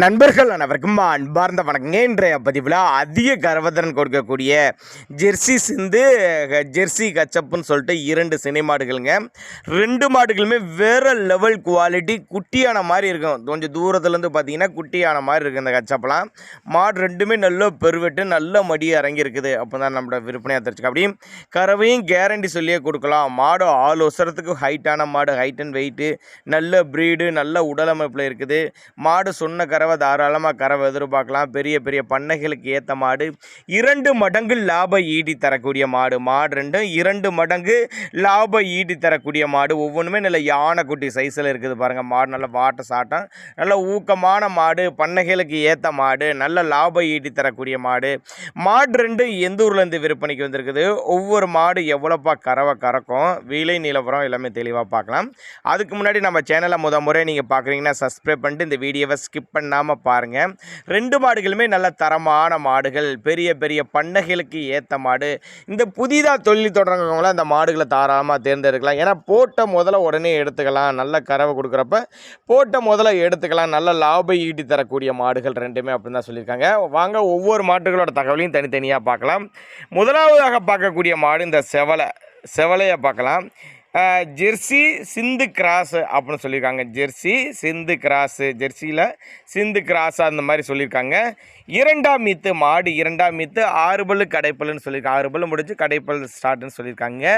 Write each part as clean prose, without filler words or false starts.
நண்பர்கள் அனைவருக்கும் அன்பார்ந்த வணக்கங்க. இன்றைய பதிவில் அதிக கர்வத்திறன் கொடுக்கக்கூடிய ஜெர்சி சிந்து ஜெர்சி கச்சப்புன்னு சொல்லிட்டு 2 சினை மாடுகளுங்க. 2 மாடுகளுமே வேறு லெவல் குவாலிட்டி. குட்டியான மாதிரி இருக்கும். கொஞ்சம் தூரத்துலேருந்து பார்த்தீங்கன்னா குட்டியான மாதிரி இருக்குது இந்த கச்சப்பெல்லாம். மாடு ரெண்டுமே நல்ல பெருவெட்டு நல்ல மடி இறங்கி இருக்குது. அப்போ தான் நம்மளோட விற்பனையாக தெரிஞ்சுக்க. அப்படியும் கறவையும் கேரண்டி சொல்லியே கொடுக்கலாம். மாடு 6 வருஷத்துக்கு ஹைட்டான மாடு, ஹைட் அண்ட் வெயிட்டு, நல்ல ப்ரீடு, நல்ல உடலமைப்பில் இருக்குது. மாடு சொன்ன கறவை தாராளமாக கறவை எதிர்பார்க்கலாம். பெரிய பெரிய பண்ணைகளுக்கு ஏற்ற மாடு. 2 மடங்கு லாப ஈட்டி தரக்கூடிய மாடு. மாடு 2 மடங்கு லாப ஈட்டி தரக்கூடிய மாடு. ஒவ்வொன்றுமே நல்ல யானைக்குட்டி சைஸில் இருக்குது பாருங்கள். மாடு நல்ல வாட்ட சாட்டம், நல்ல ஊக்கமான மாடு, பண்ணைகளுக்கு ஏற்ற மாடு, நல்ல லாப ஈட்டி தரக்கூடிய மாடு. மாடு 2 எந்த ஊர்லேருந்து விற்பனைக்கு வந்திருக்குது, ஒவ்வொரு மாடு எவ்வளோப்பா கறவை கறக்கும், விலை நிலவரம் எல்லாமே தெளிவாக பார்க்கலாம். அதுக்கு முன்னாடி நம்ம சேனலை முறை நீங்கள் பார்க்குறீங்கன்னா சப்ஸ்கிரைப் பண்ணிட்டு இந்த வீடியோவை ஸ்கிப் பண்ணாமல் பாருங்கள். 2 மாடுகளுமே நல்ல தரமான மாடுகள், பெரிய பெரிய பண்ணைகளுக்கு ஏற்ற மாடு. இந்த புதிதாக தொழில் தொடங்குறவங்களாம் இந்த மாடுகளை தாராளமாக தேர்ந்தெடுக்கலாம். ஏன்னா போட்ட முதல்ல உடனே எடுத்துக்கலாம். நல்ல கறவை கொடுக்குறப்ப போட்ட முதல்ல எடுத்துக்கலாம். நல்ல லாப ஈட்டி தரக்கூடிய மாடுகள் 2மே அப்படின்னு தான் சொல்லியிருக்காங்க. வாங்க ஒவ்வொரு மாட்டுகளோட தகவலையும் தனித்தனியாக பார்க்கலாம். முதலாவதாக பார்க்கக்கூடிய மாடு இந்த செவலையை பார்க்கலாம். ஜெர்சி சிந்து கிராஸு அப்படின்னு சொல்லியிருக்காங்க. ஜெர்சி சிந்து கிராஸு, ஜெர்சியில் சிந்து கிராஸு அந்த மாதிரி சொல்லியிருக்காங்க. 2ஆம் மீத்து மாடு, 2ஆம் மீத்து 6 பல்லு கடைப்பல்லுன்னு சொல்லியிருக்காங்க. 6 பல்லு முடிச்சு கடைப்பல் ஸ்டார்ட்டுன்னு சொல்லியிருக்காங்க.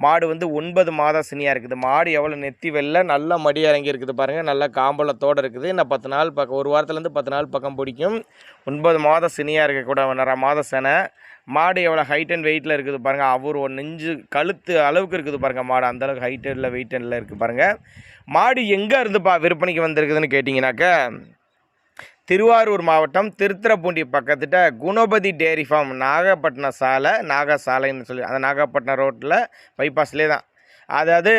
மாடு 9 மாதம் சினியாக இருக்குது. மாடு எவ்வளோ நெத்தி வெள்ளை நல்ல மடி இறங்கி இருக்குது பாருங்கள். நல்ல காம்பளத்தோடு இருக்குது. இன்னும் 10 நாள் பக்கம், ஒரு வாரத்துலேருந்து 10 நாள் பக்கம் பிடிக்கும். 9 மாதம் சினியாக இருக்கக்கூட 1.5 மாதம் செனை. மாடு எவ்வளோ ஹைட் அண்ட் வெயிட்டில் இருக்குது பாருங்கள். அவர் ஒரு நெஞ்சு கழுத்து அளவுக்கு இருக்குது பாருங்கள். மாடு அந்தளவுக்கு ஹைட்டு இல்லை, வெயிட் இல்லை இருக்குது பாருங்கள். மாடு எங்கே இருந்துப்பா விற்பனைக்கு வந்திருக்குதுன்னு கேட்டிங்கனாக்க, திருவாரூர் மாவட்டம் திருத்துறைப்பூண்டி பக்கத்துட்ட குணபதி டேரி ஃபார்ம், நாகப்பட்டினம் சாலை, நாகசாலைன்னு சொல்லி அந்த நாகப்பட்டினம் ரோட்டில் பைபாஸ்லேயே தான். அதாவது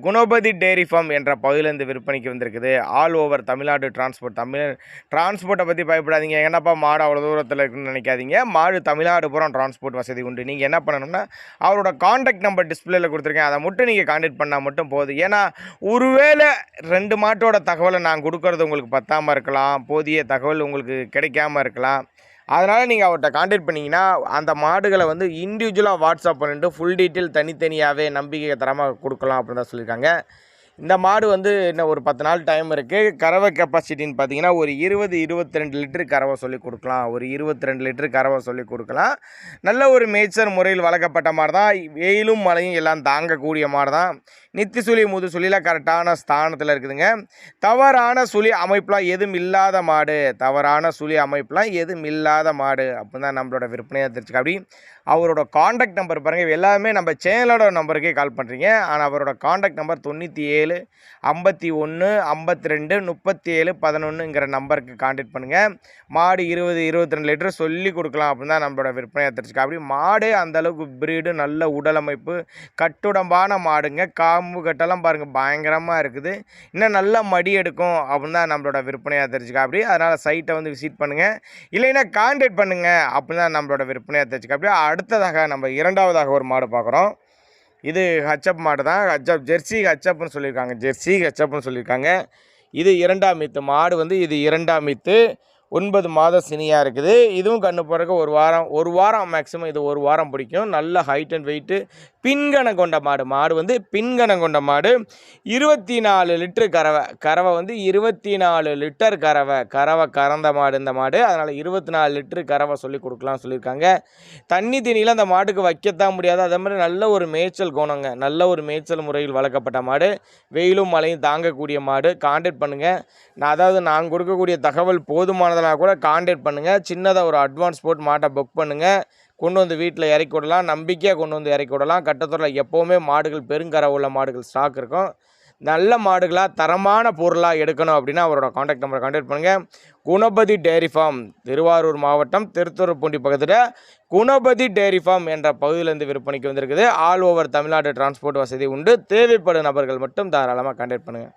குணபதி டேரி ஃபார்ம் என்ற பகுதியிலேருந்து விற்பனைக்கு வந்திருக்குது. ஆல் ஓவர் தமிழ்நாடு டிரான்ஸ்போர்ட்டை பற்றி பயப்படாதீங்க. என்னப்பா மாடு அவ்வளோ தூரத்தில் இருக்குன்னு நினைக்காதீங்க. மாடு தமிழ்நாடு பூரம் டிரான்ஸ்போர்ட் வசதி உண்டு. நீங்கள் என்ன பண்ணணும்னா அவரோட காண்டாக்ட் நம்பர் டிஸ்பிளேயில் கொடுத்துருக்கேன், அதை மட்டும் நீங்கள் கான்டாக்ட் பண்ணால் மட்டும் போதும். ஏன்னா ஒருவேளை 2 மாட்டோட தகவலை நான் கொடுக்கறது உங்களுக்கு பத்தாமல் இருக்கலாம், போதிய தகவல் உங்களுக்கு கிடைக்காமல் இருக்கலாம். அதனால் நீங்கள் அவர்கிட்ட கான்டாக்ட் பண்ணிங்கன்னா அந்த மாடுகளை இண்டிவிஜுவலாக வாட்ஸ்அப் பண்ணிட்டு ஃபுல் டீட்டெயில் தனித்தனியாகவே நம்பிக்கை தரமாக கொடுக்கலாம் அப்படின்னு தான் சொல்லியிருக்காங்க. இந்த மாடு இன்னும் ஒரு 10 நாள் டைம் இருக்குது. கறவை கெப்பாசிட்டின்னு பார்த்தீங்கன்னா ஒரு 20-22 லிட்டரு கறவை சொல்லி கொடுக்கலாம். ஒரு 22 லிட்டரு கறவை சொல்லி கொடுக்கலாம். நல்ல ஒரு மேய்ச்சல் முறையில் வளர்க்கப்பட்ட மாடு தான். வெயிலும் மழையும் எல்லாம் தாங்கக்கூடிய மாடு தான். நித்தி சுழி முது சுழியில் கரெக்டான ஸ்தானத்தில் இருக்குதுங்க. தவறான சுழி அமைப்பெலாம் எதுவும் இல்லாத மாடு. தவறான சுழி அமைப்பெலாம் எதுவும் இல்லாத மாடு அப்போ தான் நம்மளோட விற்பனையாக தெரிஞ்சுக்க. அப்படி அவரோட காண்டாக்ட் நம்பர் பாருங்கள். எல்லாமே நம்ம சேனலோட நம்பருக்கே கால் பண்ணுறீங்க. ஆனால் அவரோட காண்டாக்ட் நம்பர் 97 51 52 37 11ங்கிற நம்பருக்கு கான்டாக்ட் பண்ணுங்கள். மாடு 20-22 லிட்டர் சொல்லி கொடுக்கலாம் அப்படின்னு தான் நம்மளோட விற்பனையாக தெரிஞ்சுக்க. அப்படி மாடு அந்தளவுக்கு ப்ரீடு, நல்ல உடலமைப்பு, கட்டுடம்பான மாடுங்க. காம்பு கட்டெல்லாம் பாருங்கள் பயங்கரமாக இருக்குது. இன்னும் நல்லா மடி எடுக்கும் அப்படின்னு தான் நம்மளோட விற்பனையாக தெரிஞ்சுக்க. அப்படி அதனால் சைட்டை விசிட் பண்ணுங்கள், இல்லைன்னா கான்டாக்ட் பண்ணுங்கள் அப்படின்னு தான் நம்மளோட விற்பனையாக தெரிஞ்சுக்க. அப்படியே அடுத்ததாக நம்ம 2ஆவதாக ஒரு மாடு பார்க்குறோம். இது ஹச்சப் மாடு தான். ஹச்சப் ஜெர்சி ஹச்சப்னு சொல்லியிருக்காங்க. ஜெர்சி ஹச்சப்னு சொல்லியிருக்காங்க. இது 2ஆம் மீத்து மாடு. இது 2ஆம் மீத்து 9 மாதம் சினியாக இருக்குது. இதுவும் கண்ணு போடுறதுக்கு ஒரு வாரம் மேக்ஸிமம். இது ஒரு வாரம் பிடிக்கும். நல்ல ஹைட் அண்ட் வெயிட்டு, பின்கணம் கொண்ட மாடு. மாடு பின்கணம் கொண்ட மாடு. 24 லிட்டரு கறவை 24 லிட்டர் கறவை கறந்த மாடு இந்த மாடு. அதனால் 24 லிட்டரு கறவை சொல்லி கொடுக்கலாம் சொல்லியிருக்காங்க. தண்ணி தண்ணியில் அந்த மாட்டுக்கு வைக்கத்தான் முடியாது. அதே மாதிரி நல்ல ஒரு மேய்ச்சல் குணங்க. நல்ல ஒரு மேய்ச்சல் முறையில் வளர்க்கப்பட்ட மாடு. வெயிலும் மழையும் தாங்கக்கூடிய மாடு. கான்டாக்ட் பண்ணுங்கள். நான் கொடுக்கக்கூடிய தகவல் போதுமானதாக கூட கான்டாக்ட் பண்ணுங்கள். சின்னதாக ஒரு அட்வான்ஸ் போட்டு மாட்டை புக் பண்ணுங்கள். கொண்டு வீட்டில் இறக்கி விடலாம். நம்பிக்கையாக கொண்டு இறக்கி விடலாம். கட்டத்தூரில் எப்போவுமே மாடுகள் பெருங்கறவை உள்ள மாடுகள் ஸ்டாக் இருக்கும். நல்ல மாடுகளாக தரமான பொருளாக எடுக்கணும் அப்படின்னா அவரோட கான்டாக்ட் நம்பரை கான்டாக்ட் பண்ணுங்கள். குணபதி டேரி ஃபார்ம், திருவாரூர் மாவட்டம் திருத்துறைப்பூண்டி பக்கத்தில் குணபதி டேரி ஃபார்ம் என்ற பகுதியிலேருந்து விற்பனைக்கு வந்திருக்குது. ஆல் ஓவர் தமிழ்நாடு டிரான்ஸ்போர்ட் வசதி உண்டு. தேவைப்படும் நபர்கள் மட்டும் தாராளமாக கான்டாக்ட் பண்ணுங்கள்.